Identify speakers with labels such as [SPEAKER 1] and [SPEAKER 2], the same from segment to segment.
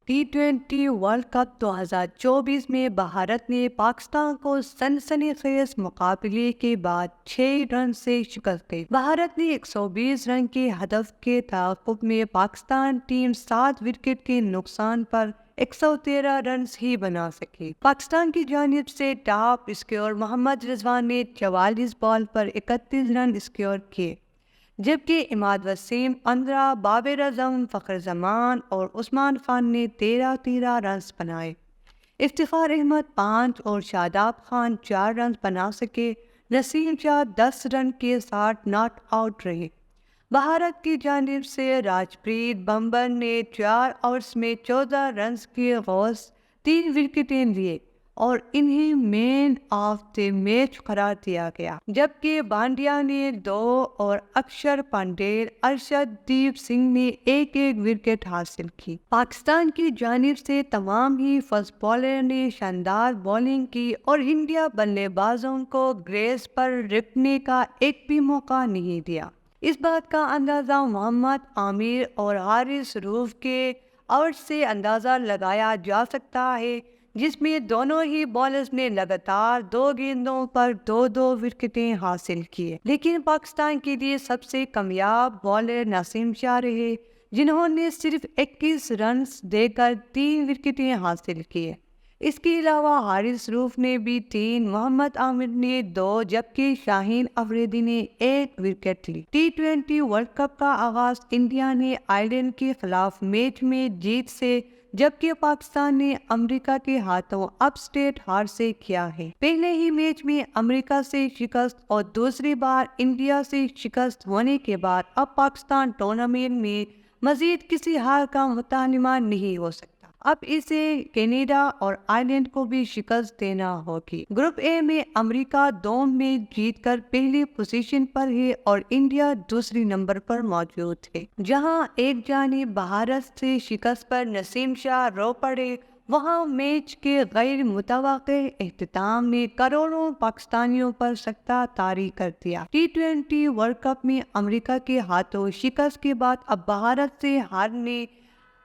[SPEAKER 1] T20 world cup 2024 میں بھارت نے پاکستان کو سنسنی خیز مقابلے کے بعد 6 رن سے شکست دی۔ بھارت نے 120 رن کے ہدف کے تعاقب میں پاکستان ٹیم 7 وکٹ کے نقصان پر 113 رنز ہی بنا سکی۔ پاکستان کی جانب سے ٹاپ اسکور محمد رضوان نے 44 بال پر 31 رن اسکور کیے، جبکہ عماد وسیم 15، بابر اعظم، فخر زمان اور عثمان خان نے 13 رنز بنائے۔ افتخار احمد 5 اور شاداب خان 4 رنز بنا سکے۔ نسیم شاہ 10 رن کے ساتھ ناٹ آؤٹ رہے۔ بھارت کی جانب سے راجپریت بمبر نے 4 اوورز میں 14 رنز کے غوث 3 وکٹیں لیے اور انہیں مین آف دی میچ قرار دیا گیا، جبکہ بانڈیا نے 2 اور اکشر پٹیل، ارشد دیپ سنگھ نے 1 وکٹ حاصل کی۔ پاکستان کی جانب سے تمام ہی فاسٹ بالر نے شاندار بولنگ کی اور انڈیا بلے بازوں کو گریز پر رکنے کا ایک بھی موقع نہیں دیا۔ اس بات کا اندازہ محمد عامر اور حارث روف کے اوورز سے اندازہ لگایا جا سکتا ہے، جس میں دونوں ہی بالرز نے لگاتار 2 گیندوں پر 2 وکٹیں حاصل کیے، لیکن پاکستان کے لیے سب سے کامیاب بالر نسیم شاہ رہے، جنہوں نے صرف 21 رنز دے کر 3 وکٹیں حاصل کیے۔ اس کے علاوہ حارث روف نے بھی 3، محمد عامر نے 2 جبکہ شاہین افریدی نے 1 وکٹ لی۔ T20 ورلڈ کپ کا آغاز انڈیا نے آئرلینڈ کے خلاف میچ میں جیت سے، جبکہ پاکستان نے امریکہ کے ہاتھوں اپ سٹیٹ ہار سے کیا ہے۔ پہلے ہی میچ میں امریکہ سے شکست اور دوسری بار انڈیا سے شکست ہونے کے بعد اب پاکستان ٹورنامنٹ میں مزید کسی ہار کا مطالبہ نہیں ہو سکتا۔ اب اسے کینیڈا اور آئرلینڈ کو بھی شکست دینا ہوگی۔ گروپ اے میں امریکہ 2 میچ جیت کر پہلی پوزیشن پر ہے اور انڈیا دوسری نمبر پر موجود ہے۔ جہاں ایک جانب بھارت سے شکست پر نسیم شاہ رو پڑے، وہاں میچ کے غیر متوقع اختتام نے کروڑوں پاکستانیوں پر سکتہ طاری کر دیا۔ T20 ورلڈ کپ میں امریکہ کے ہاتھوں شکست کے بعد اب بھارت سے ہار نے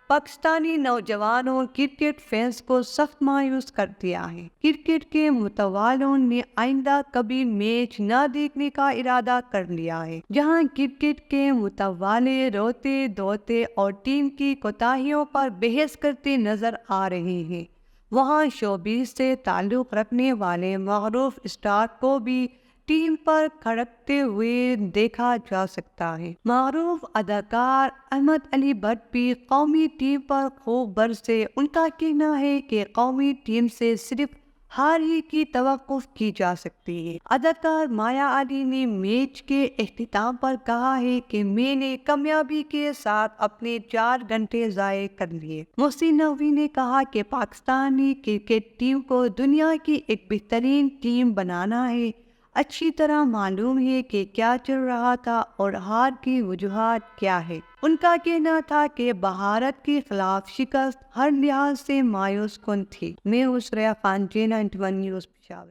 [SPEAKER 1] پاکستانی نوجوانوں کرکٹ فینس کو سخت مایوس کر دیا ہے۔ کرکٹ کے متوالوں نے آئندہ کبھی میچ نہ دیکھنے کا ارادہ کر لیا ہے۔ جہاں کرکٹ کے متوالے روتے دھوتے اور ٹیم کی کوتاہیوں پر بحث کرتے نظر آ رہے ہیں، وہاں شوبز سے تعلق رکھنے والے معروف اسٹار کو بھی ٹیم پر کھڑکتے ہوئے دیکھا جا سکتا ہے۔ معروف اداکار احمد علی بٹ بھی قومی ٹیم پر خوب برسے۔ ان کا کہنا ہے کہ قومی ٹیم سے صرف ہار ہی کی توقع کی جا سکتی ہے۔ اداکار مایا علی نے میچ کے اختتام پر کہا ہے کہ میں نے کامیابی کے ساتھ اپنے 4 گھنٹے ضائع کر لیے۔ محسن نقوی نے کہا کہ پاکستانی کرکٹ ٹیم کو دنیا کی ایک بہترین ٹیم بنانا ہے۔ اچھی طرح معلوم ہے کہ کیا چل رہا تھا اور ہار کی وجوہات کیا ہے۔ ان کا کہنا تھا کہ بھارت کے خلاف شکست ہر لحاظ سے مایوس کن تھی۔ میں ہوں سریا خان، J91 نیوز پشاور۔